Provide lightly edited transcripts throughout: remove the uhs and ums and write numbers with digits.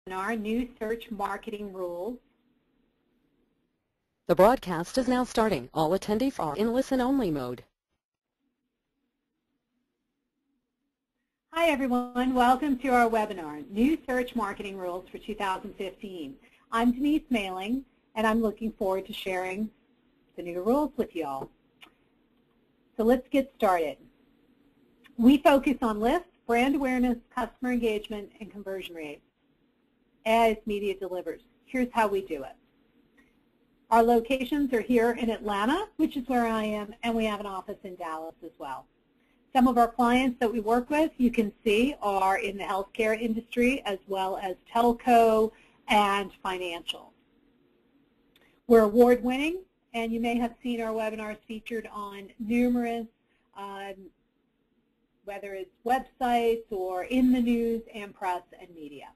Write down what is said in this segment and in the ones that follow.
webinar, New Search Marketing Rules. The broadcast is now starting. All attendees are in listen-only mode. Hi everyone, welcome to our webinar, New Search Marketing Rules for 2015. I'm Denise Mailing, and I'm looking forward to sharing the new rules with you all. So let's get started. We focus on lists, brand awareness, customer engagement, and conversion rates as media delivers. Here's how we do it. Our locations are here in Atlanta, which is where I am, and we have an office in Dallas as well. Some of our clients that we work with, you can see, are in the healthcare industry as well as telco and financial. We're award-winning, and you may have seen our webinars featured on numerous, whether it's websites or in the news and press and media.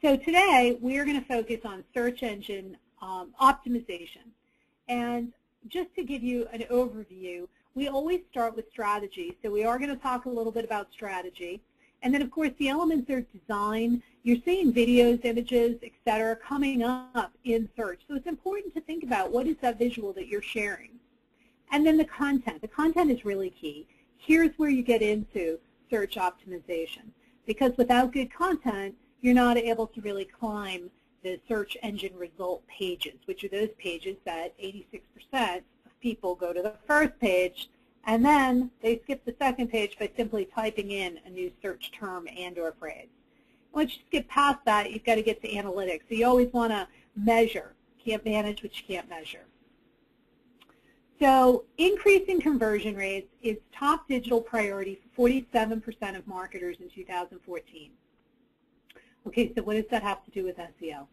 So today, we're going to focus on search engine optimization. And just to give you an overview, we always start with strategy. So we are going to talk a little bit about strategy. And then, of course, the elements are design. You're seeing videos, images, et cetera, coming up in search. So it's important to think about what is that visual that you're sharing. And then the content. The content is really key. Here's where you get into search optimization. Because without good content, you're not able to really climb the search engine result pages, which are those pages that 86% of people go to the first page, and then they skip the second page by simply typing in a new search term and or phrase. Once you skip past that, you've got to get to analytics. So you always want to measure. You can't manage what you can't measure. So increasing conversion rates is top digital priority for 47% of marketers in 2014. Okay, so what does that have to do with SEO?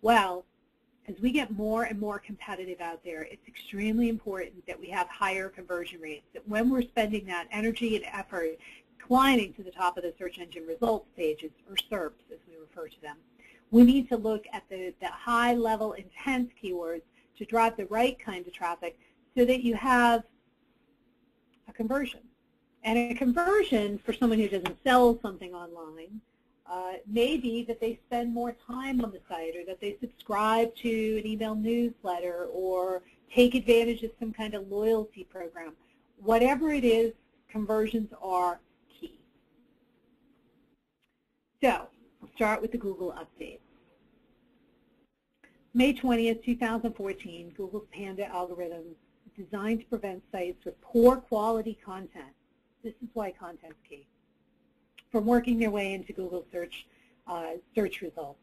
Well, as we get more and more competitive out there, it's extremely important that we have higher conversion rates, that when we're spending that energy and effort climbing to the top of the search engine results pages, or SERPs as we refer to them, we need to look at the high-level intense keywords to drive the right kind of traffic so that you have a conversion. And a conversion for someone who doesn't sell something online maybe that they spend more time on the site, or that they subscribe to an email newsletter, or take advantage of some kind of loyalty program. Whatever it is, conversions are key. So we'll start with the Google update. May 20th, 2014, Google's Panda algorithm is designed to prevent sites with poor quality content. This is why content's key, from working their way into Google search results.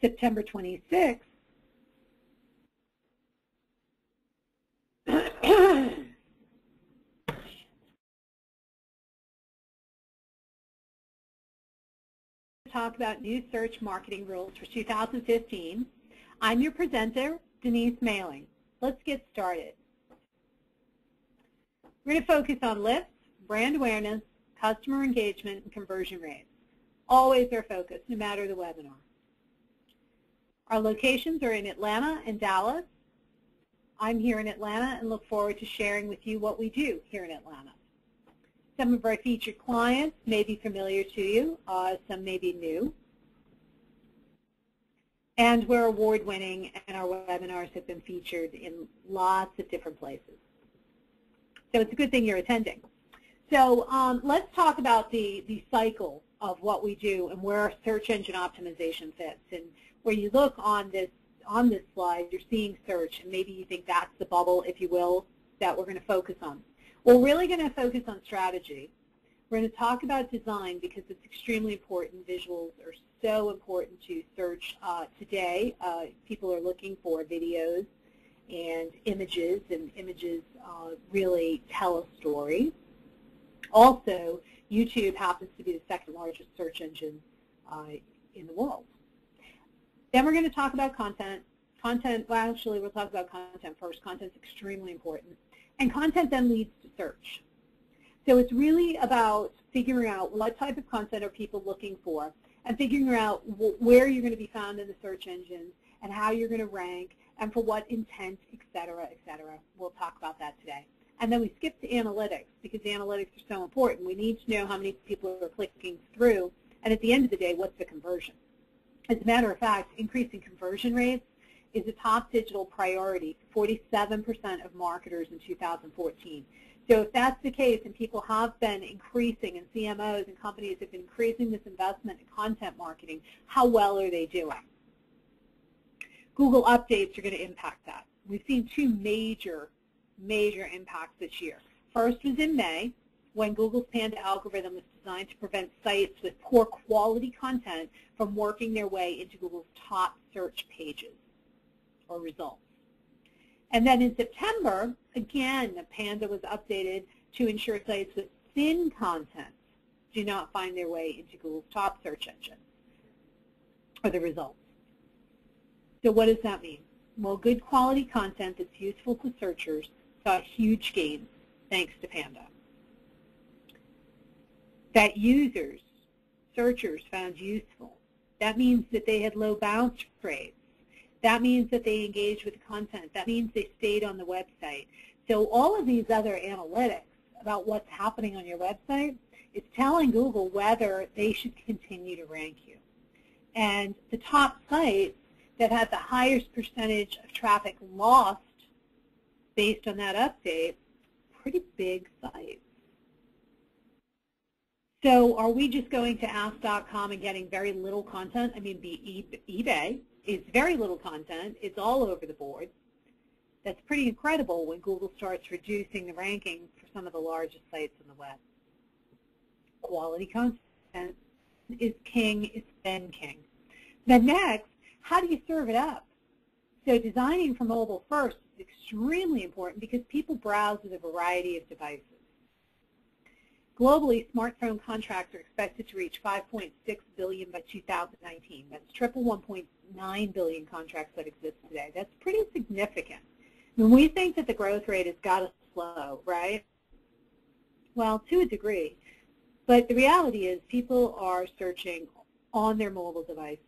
September 26th, talk about new search marketing rules for 2015. I'm your presenter, Denise Mailing. Let's get started. We're going to focus on lists, brand awareness, customer engagement, and conversion rates. Always our focus, no matter the webinar. Our locations are in Atlanta and Dallas. I'm here in Atlanta and look forward to sharing with you what we do here in Atlanta. Some of our featured clients may be familiar to you, some may be new. And we're award-winning, and our webinars have been featured in lots of different places. So it's a good thing you're attending. So let's talk about the cycle of what we do and where our search engine optimization fits. And where you look on this slide, you're seeing search, and maybe you think that's the bubble, if you will, that we're going to focus on. We're really going to focus on strategy. We're going to talk about design because it's extremely important. Visuals are so important to search today. People are looking for videos and images really tell a story. Also, YouTube happens to be the second largest search engine in the world. Then we're going to talk about content. Well, actually, we'll talk about content first. Content's extremely important. And content then leads to search. So it's really about figuring out what type of content are people looking for, and figuring out where you're going to be found in the search engines, and how you're going to rank, and for what intent, et cetera, et cetera. We'll talk about that today. And then we skip to analytics because analytics are so important. We need to know how many people are clicking through, and at the end of the day, what's the conversion? As a matter of fact, increasing conversion rates is a top digital priority for 47% of marketers in 2014. So if that's the case and people have been increasing, and CMOs and companies have been increasing this investment in content marketing, how well are they doing? Google updates are going to impact that. We've seen two major impacts this year. First was in May, when Google's Panda algorithm was designed to prevent sites with poor quality content from working their way into Google's top search pages or results. And then in September, again, Panda was updated to ensure sites with thin content do not find their way into Google's top search engine or the results. So what does that mean? Well, good quality content that's useful to searchers saw huge gains thanks to Panda. That users, searchers, found useful. That means that they had low bounce rates. That means that they engaged with the content. That means they stayed on the website. So all of these other analytics about what's happening on your website is telling Google whether they should continue to rank you. And the top sites that had the highest percentage of traffic lost based on that update, pretty big sites. So are we just going to ask.com and getting very little content? I mean, eBay is very little content. It's all over the board. That's pretty incredible when Google starts reducing the ranking for some of the largest sites on the web. Quality content is king, it's been king. Then next, how do you serve it up? So designing for mobile first is extremely important because people browse with a variety of devices. Globally, smartphone contracts are expected to reach 5.6 billion by 2019. That's triple 1.9 billion contracts that exist today. That's pretty significant. When we think that the growth rate has got to slow, right? Well, to a degree. But the reality is people are searching on their mobile devices.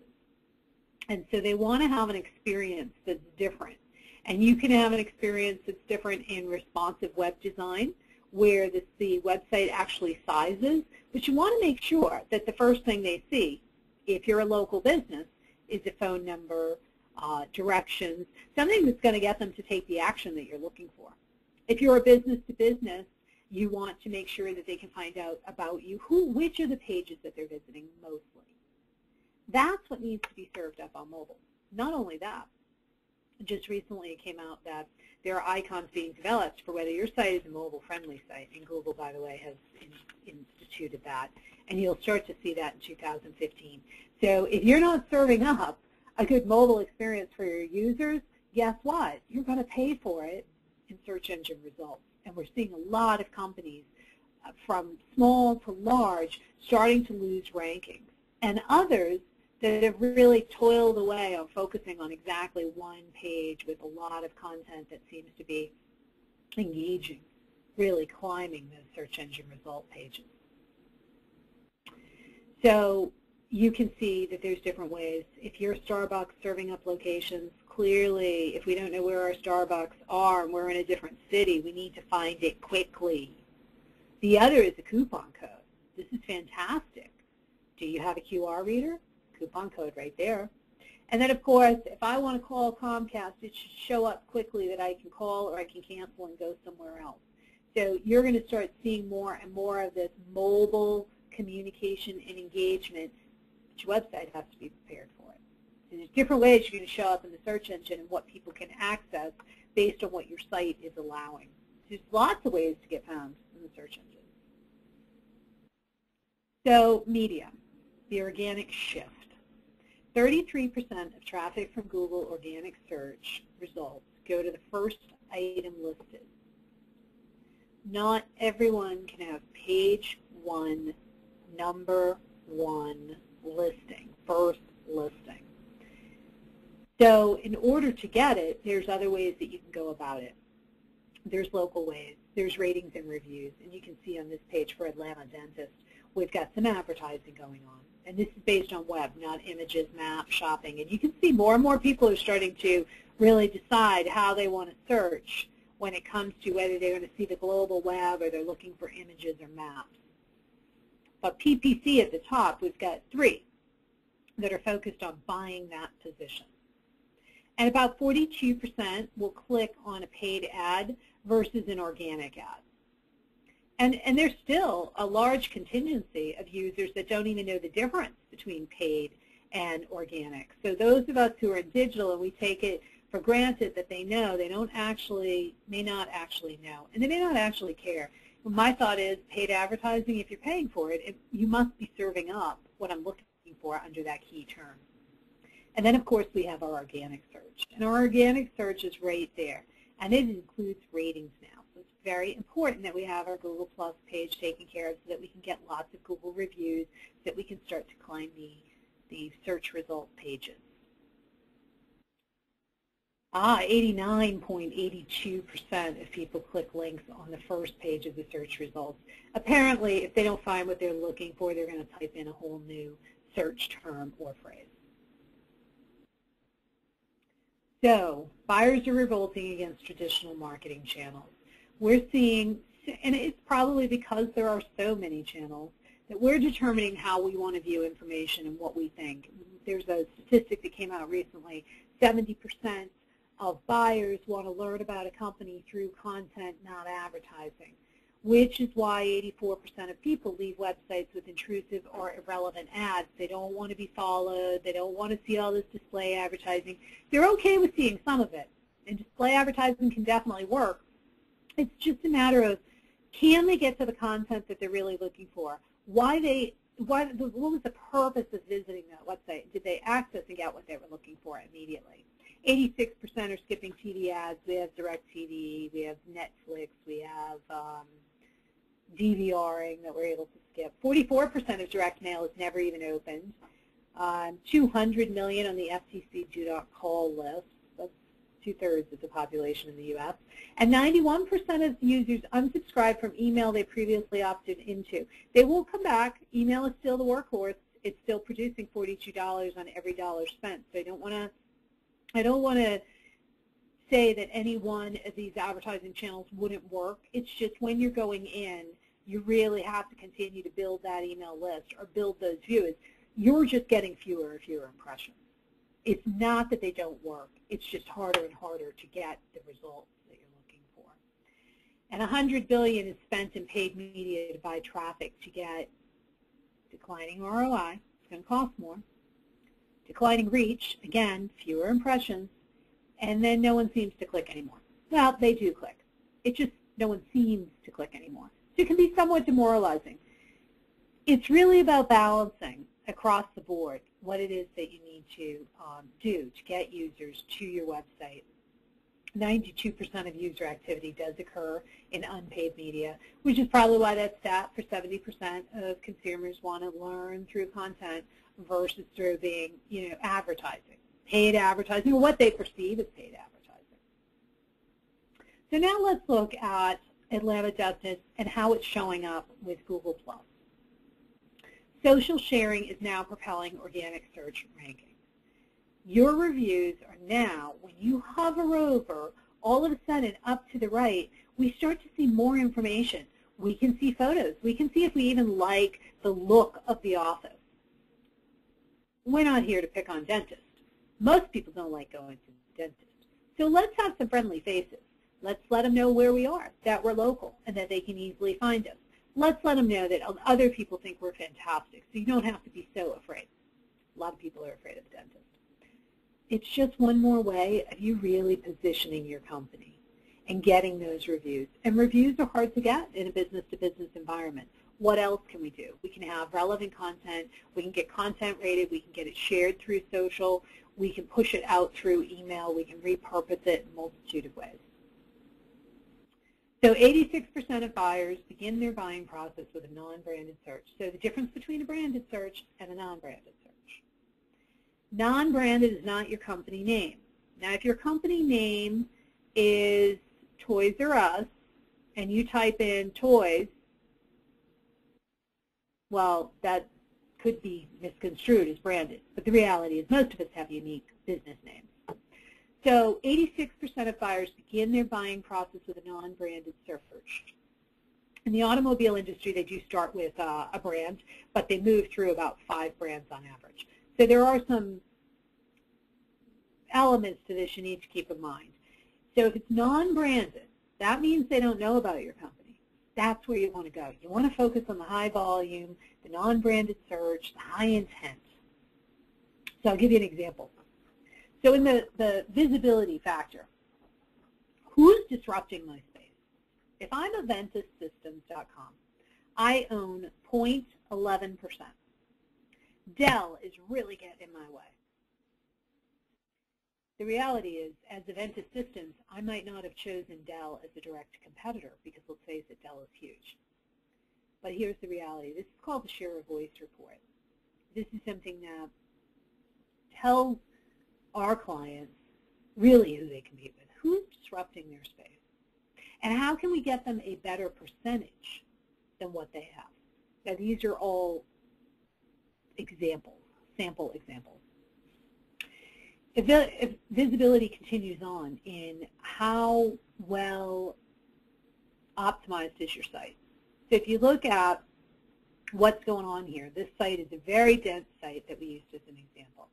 And so they want to have an experience that's different. And you can have an experience that's different in responsive web design, where the website actually sizes, but you want to make sure that the first thing they see, if you're a local business, is a phone number, directions, something that's going to get them to take the action that you're looking for. If you're a business-to-business, you want to make sure that they can find out about you, which are the pages that they're visiting mostly. That's what needs to be served up on mobile. Not only that, just recently it came out that there are icons being developed for whether your site is a mobile-friendly site, and Google, by the way, has instituted that, and you'll start to see that in 2015. So if you're not serving up a good mobile experience for your users, guess what? You're going to pay for it in search engine results. And we're seeing a lot of companies, from small to large, starting to lose rankings, and others that have really toiled away on focusing on exactly one page with a lot of content that seems to be engaging, really climbing those search engine result pages. So you can see that there's different ways. If you're Starbucks serving up locations, clearly if we don't know where our Starbucks are and we're in a different city, we need to find it quickly. The other is a coupon code. This is fantastic. Do you have a QR reader? Coupon code right there. And then, of course, if I want to call Comcast, it should show up quickly that I can call or I can cancel and go somewhere else. So you're going to start seeing more and more of this mobile communication and engagement, but your website has to be prepared for it. So there's different ways you're going to show up in the search engine and what people can access based on what your site is allowing. There's lots of ways to get found in the search engine. So media, the organic shift. 33% of traffic from Google organic search results go to the first item listed. Not everyone can have page one, number one listing, first listing. So in order to get it, there's other ways that you can go about it. There's local ways. There's ratings and reviews. And you can see on this page for Atlanta Dentist, we've got some advertising going on. And this is based on web, not images, maps, shopping. And you can see more and more people are starting to really decide how they want to search when it comes to whether they're going to see the global web or they're looking for images or maps. But PPC at the top, we've got 3 that are focused on buying that position. And about 42% will click on a paid ad versus an organic ad. And there's still a large contingency of users that don't even know the difference between paid and organic. So those of us who are in digital and we take it for granted that they know, they may not actually know, and they may not actually care. My thought is paid advertising, if you're paying for it, you must be serving up what I'm looking for under that key term. And then, of course, we have our organic search. And our organic search is right there. And it includes ratings now. So it's very important that we have our Google Plus page taken care of so that we can get lots of Google reviews, so that we can start to climb the search result pages. 89.82% of people click links on the first page of the search results. Apparently, if they don't find what they're looking for, they're going to type in a whole new search term or phrase. So, buyers are revolting against traditional marketing channels. We're seeing, and it's probably because there are so many channels, that we're determining how we want to view information and what we think. There's a statistic that came out recently, 70% of buyers want to learn about a company through content, not advertising, which is why 84% of people leave websites with intrusive or irrelevant ads. They don't want to be followed. They don't want to see all this display advertising. They're okay with seeing some of it, and display advertising can definitely work. It's just a matter of, can they get to the content that they're really looking for? What was the purpose of visiting that website? Did they access and get what they were looking for immediately? 86% are skipping TV ads. We have DirecTV, we have Netflix, we have DVRing that we're able to skip. 44% of direct mail is never even opened. 200 million on the FTC do not call list. That's 2/3 of the population in the U.S. And 91% of users unsubscribe from email they previously opted into. They will come back. Email is still the workhorse. It's still producing $42 on every dollar spent. So I don't want to say that any one of these advertising channels wouldn't work. It's just when you're going in, you really have to continue to build that email list or build those views. You're just getting fewer and fewer impressions. It's not that they don't work. It's just harder and harder to get the results that you're looking for. And $100 billion is spent in paid media to buy traffic to get declining ROI. It's going to cost more. Declining reach, again, fewer impressions, and then no one seems to click anymore. Well, they do click. It's just no one seems to click anymore. So it can be somewhat demoralizing. It's really about balancing across the board what it is that you need to do to get users to your website. 92% of user activity does occur in unpaid media, which is probably why that stat for 70% of consumers want to learn through content versus through being, advertising, paid advertising, or what they perceive as paid advertising. So now let's look at Atlanta Justice and how it's showing up with Google+. Social sharing is now propelling organic search rankings. Your reviews are now, when you hover over, all of a sudden up to the right, we start to see more information. We can see photos. We can see if we even like the look of the office. We're not here to pick on dentists. Most people don't like going to the dentist. So let's have some friendly faces. Let's let them know where we are, that we're local, and that they can easily find us. Let's let them know that other people think we're fantastic, so you don't have to be so afraid. A lot of people are afraid of the dentist. It's just one more way of you really positioning your company and getting those reviews. And reviews are hard to get in a business-to-business environment. What else can we do? We can have relevant content. We can get content rated. We can get it shared through social. We can push it out through email. We can repurpose it in a multitude of ways. So 86% of buyers begin their buying process with a non-branded search. So the difference between a branded search and a non-branded search. Non-branded is not your company name. Now, if your company name is Toys R Us and you type in toys, well, that could be misconstrued as branded. But the reality is most of us have unique business names. So 86% of buyers begin their buying process with a non-branded search. In the automobile industry, they do start with a brand, but they move through about 5 brands on average. So there are some elements to this you need to keep in mind. So if it's non-branded, that means they don't know about your company. That's where you want to go. You want to focus on the high volume, the non-branded search, the high intent. So I'll give you an example. So in the visibility factor, who's disrupting my space? If I'm AventusSystems.com, I own 0.11%. Dell is really getting in my way. The reality is, as Aventus Systems, I might not have chosen Dell as a direct competitor because, let's face it, Dell is huge. But here's the reality. This is called the share of voice report. This is something that tells our clients really who they compete with, who's disrupting their space, and how can we get them a better percentage than what they have. Now, these are all examples, sample examples. If visibility continues on in how well optimized is your site. So if you look at what's going on here, this site is a very dense site that we used as an example.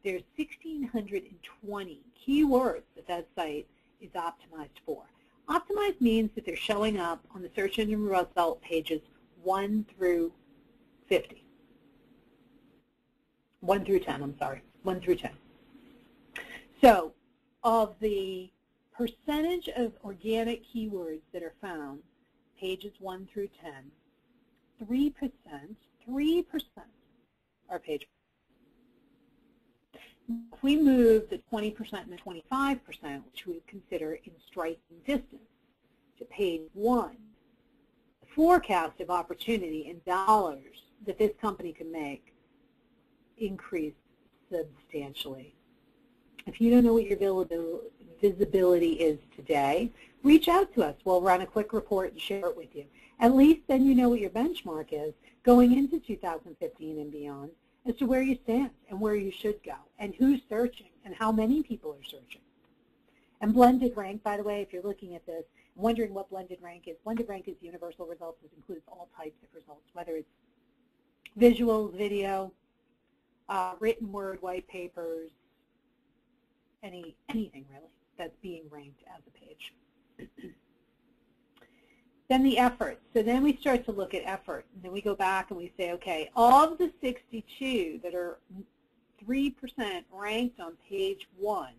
There's 1,620 keywords that site is optimized for. Optimized means that they're showing up on the search engine result pages 1 through 50. 1 through 10, I'm sorry, 1 through 10. So of the percentage of organic keywords that are found, pages 1 through 10, 3% are page 1. If we move the 20% and the 25%, which we would consider in striking distance, to page 1, the forecast of opportunity in dollars that this company can make increase substantially. If you don't know what your visibility is today, reach out to us. We'll run a quick report and share it with you. At least then you know what your benchmark is going into 2015 and beyond as to where you stand and where you should go and who's searching and how many people are searching. And blended rank, by the way, if you're looking at this, wondering what blended rank is universal results. It includes all types of results, whether it's visuals, video, written word, white papers, anything really that's being ranked as a page. Then the effort. So then we start to look at effort. And then we go back and we say, okay, of the 62 that are 3% ranked on page 1,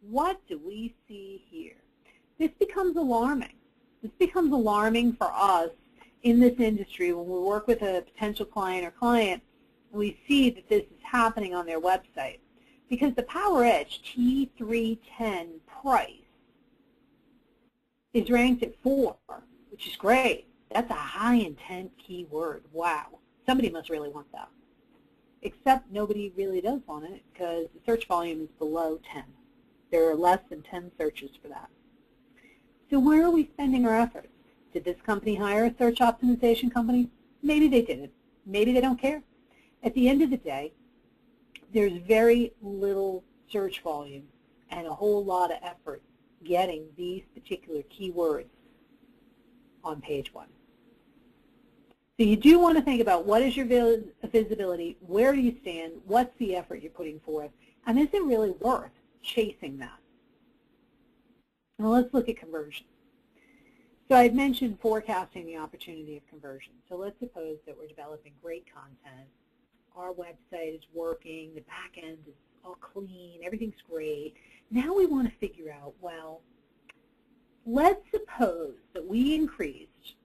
what do we see here? This becomes alarming. This becomes alarming for us in this industry when we work with a potential client or client and we see that this is happening on their website. Because the PowerEdge T310 price is ranked at 4, which is great. That's a high intent keyword. Wow. Somebody must really want that. Except nobody really does want it because the search volume is below 10. There are less than 10 searches for that. So where are we spending our efforts? Did this company hire a search optimization company? Maybe they didn't. Maybe they don't care. At the end of the day, there's very little search volume and a whole lot of effort getting these particular keywords on page 1. So you do want to think about what is your visibility, where do you stand, what's the effort you're putting forth, and is it really worth chasing that? Now let's look at conversion. So I mentioned forecasting the opportunity of conversion. So let's suppose that we're developing great content. Our website is working, the back end is all clean, everything's great. Now we want to figure out, well, let's suppose that we increased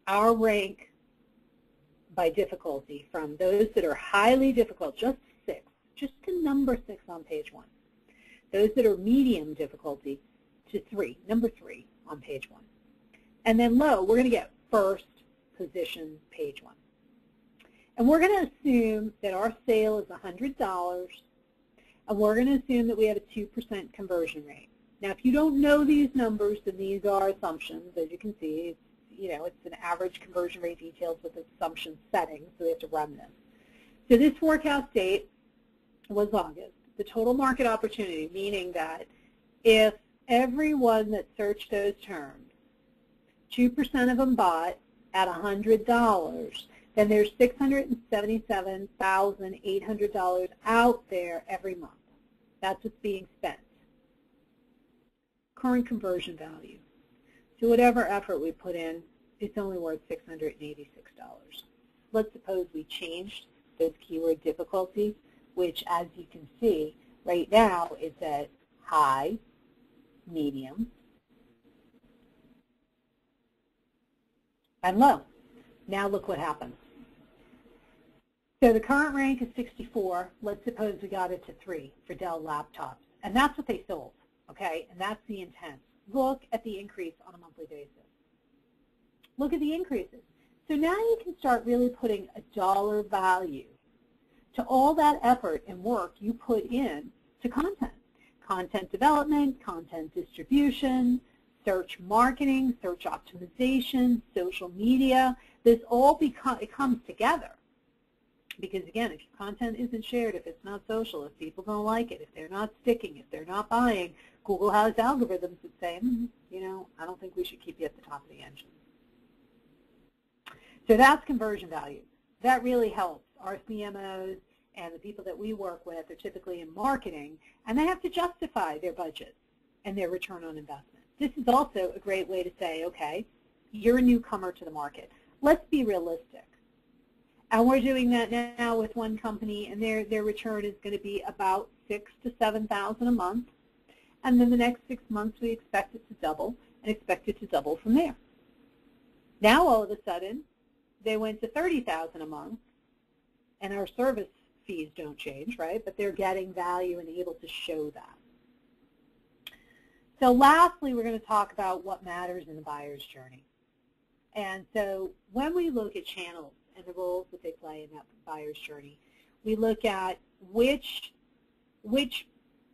our rank by difficulty from those that are highly difficult, just 6, just to number 6 on page 1. Those that are medium difficulty to 3, number 3 on page 1. And then low, we're going to get first position page 1. And we're going to assume that our sale is $100, and we're going to assume that we have a 2% conversion rate. Now, if you don't know these numbers, then these are assumptions. As you can see, it's an average conversion rate details with assumption settings, so we have to run this. So this forecast date was August. the total market opportunity, meaning that if everyone that searched those terms, 2% of them bought at $100, then there's $677,800 out there every month. That's what's being spent. Current conversion value. So whatever effort we put in, it's only worth $686. Let's suppose we changed those keyword difficulties, which, as you can see, right now is at high, medium, and low. Now look what happens. So the current rank is 64. Let's suppose we got it to 3 for Dell laptops. And that's what they sold, okay? And that's the intent. Look at the increase on a monthly basis. Look at the increases. So now you can start really putting a dollar value to all that effort and work you put in to content. Content development, content distribution, search marketing, search optimization, social media. This all it comes together. Because again, if your content isn't shared, if it's not social, if people don't like it, if they're not sticking, if they're not buying, Google has algorithms that say, you know, I don't think we should keep you at the top of the engine. So that's conversion value. That really helps. Our CMOs and the people that we work with are typically in marketing, and they have to justify their budget and their return on investment. This is also a great way to say, okay, you're a newcomer to the market. Let's be realistic. And we're doing that now with one company, and their return is going to be about $6,000 to $7,000 a month. And then the next 6 months, we expect it to double, and expect it to double from there. Now, all of a sudden, they went to $30,000 a month, and our service fees don't change, right? But they're getting value and able to show that. So lastly, we're going to talk about what matters in the buyer's journey. And so when we look at channels and the roles that they play in that buyer's journey, we look at which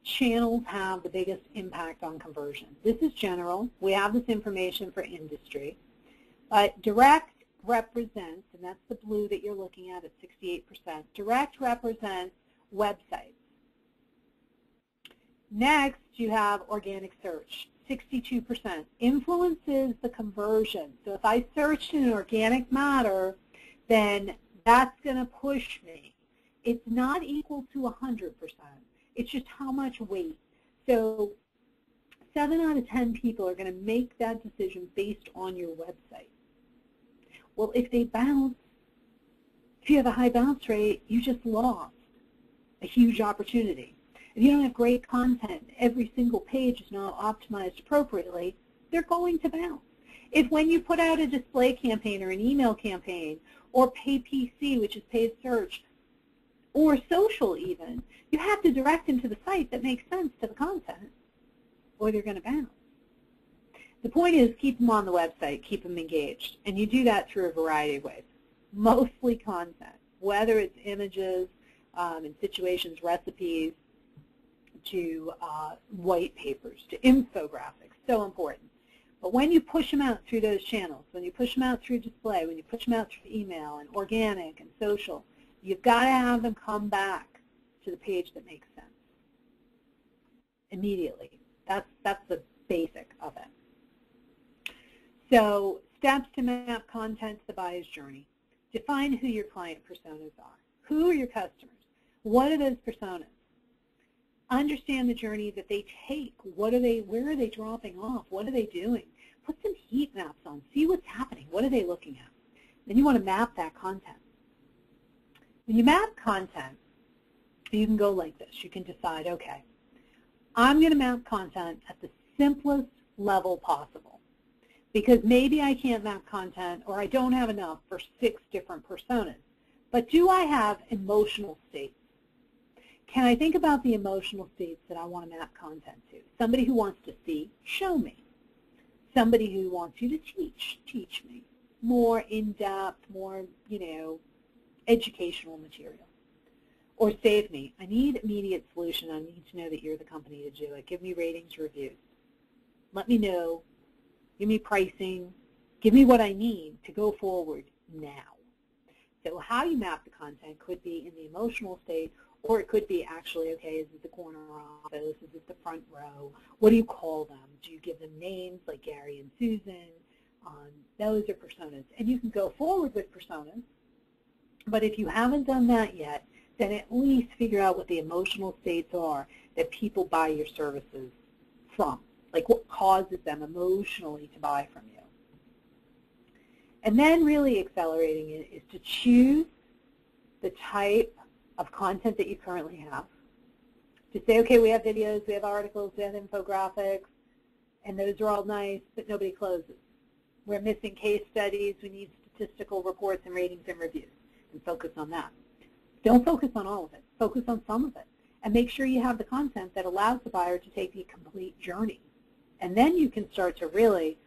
channels have the biggest impact on conversion. This is general. We have this information for industry. But direct represents, and that's the blue that you're looking at 68%. Direct represents websites. Next, you have organic search, 62%. Influences the conversion. So if I searched in an organic matter, then that's going to push me. It's not equal to 100%. It's just how much weight. So 7 out of 10 people are going to make that decision based on your website. Well, if they bounce, if you have a high bounce rate, you just lost a huge opportunity. If you don't have great content, every single page is not optimized appropriately, they're going to bounce. If when you put out a display campaign or an email campaign or pay PC, which is paid search, or social even, you have to direct them to the site that makes sense to the content, or they're going to bounce. The point is, keep them on the website, keep them engaged, and you do that through a variety of ways. Mostly content, whether it's images, in situations, recipes, to white papers, to infographics, so important. But when you push them out through those channels, when you push them out through display, when you push them out through email and organic and social, you've got to have them come back to the page that makes sense immediately. That's the basic of it. So steps to map content to the buyer's journey. Define who your client personas are. Who are your customers? What are those personas? Understand the journey that they take. Where are they dropping off? What are they doing? Put some heat maps on. See what's happening. What are they looking at? Then you want to map that content. When you map content, you can go like this. You can decide, okay, I'm going to map content at the simplest level possible. Because maybe I can't map content, or I don't have enough for 6 different personas. But do I have emotional states? Can I think about the emotional states that I want to map content to? Somebody who wants to see, show me. Somebody who wants you to teach me. More in-depth, more, educational material. Or save me. I need immediate solution. I need to know that you're the company to do it. Give me ratings, reviews. Let me know. Give me pricing. Give me what I need to go forward now. So how you map the content could be in the emotional state Or it could be actually, okay, is it the corner office? Is it the front row? What do you call them? Do you give them names like Gary and Susan? Those are personas. And you can go forward with personas, but if you haven't done that yet, then at least figure out what the emotional states are that people buy your services from. Like what causes them emotionally to buy from you. And then really accelerating it is to choose the type of content that you currently have. To say, okay, we have videos, we have articles, we have infographics, and those are all nice, but nobody closes. We're missing case studies, we need statistical reports and ratings and reviews, and focus on that. Don't focus on all of it, focus on some of it, and make sure you have the content that allows the buyer to take the complete journey. And then you can start to really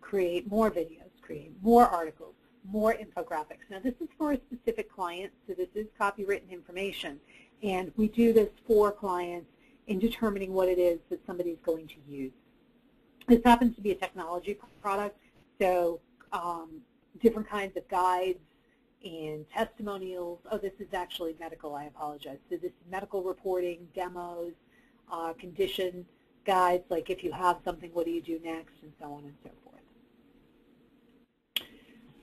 create more videos, create more articles, more infographics. Now this is for a specific client, so this is copywritten information, and we do this for clients in determining what it is that somebody's going to use. This happens to be a technology product, so different kinds of guides and testimonials. Oh, this is actually medical, I apologize. So this is medical reporting, demos, condition guides, like if you have something, what do you do next, and so on and so forth.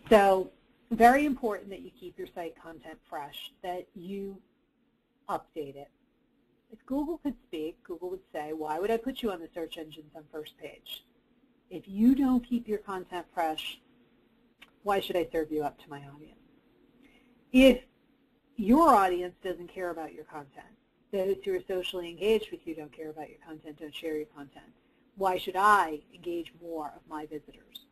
So very important that you keep your site content fresh, that you update it. If Google could speak, Google would say, why would I put you on the search engines on first page? If you don't keep your content fresh, why should I serve you up to my audience? If your audience doesn't care about your content, those who are socially engaged with you don't care about your content, don't share your content, why should I engage more of my visitors?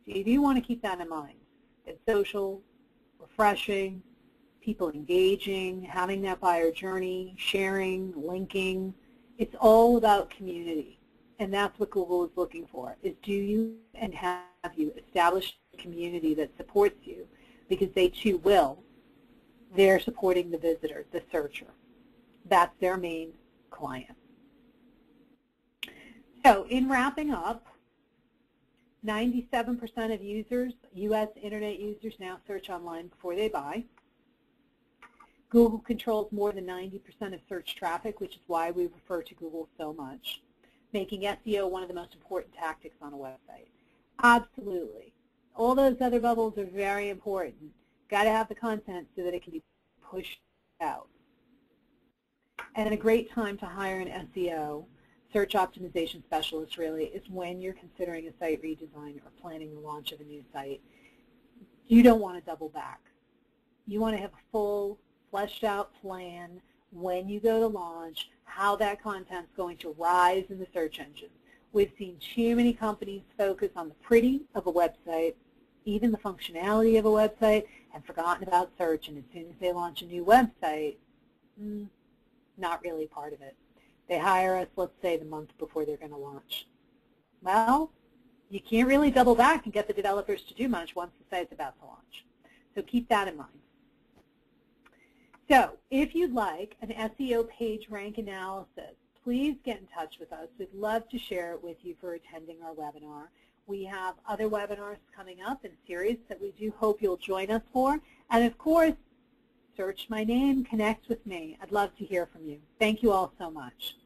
So you do want to keep that in mind. It's social, refreshing, people engaging, having that buyer journey, sharing, linking. It's all about community. And that's what Google is looking for, is do you and have you established a community that supports you, because they too will. They're supporting the visitor, the searcher. That's their main client. So in wrapping up, 97% of users, U.S. internet users, now search online before they buy. Google controls more than 90% of search traffic, which is why we refer to Google so much, making SEO one of the most important tactics on a website. Absolutely. All those other bubbles are very important. Got to have the content so that it can be pushed out. And a great time to hire an SEO, search optimization specialist, really, is when you're considering a site redesign or planning the launch of a new site. You don't want to double back. You want to have a full, fleshed out plan when you go to launch, how that content's going to rise in the search engine. We've seen too many companies focus on the pretty of a website, even the functionality of a website, and forgotten about search, and as soon as they launch a new website, not really part of it. They hire us, let's say, the month before they're going to launch. Well, you can't really double back and get the developers to do much once the site's about to launch. So keep that in mind. So if you'd like an SEO page rank analysis, please get in touch with us. We'd love to share it with you for attending our webinar. We have other webinars coming up in series that we do hope you'll join us for. And of course, search my name, connect with me. I'd love to hear from you. Thank you all so much.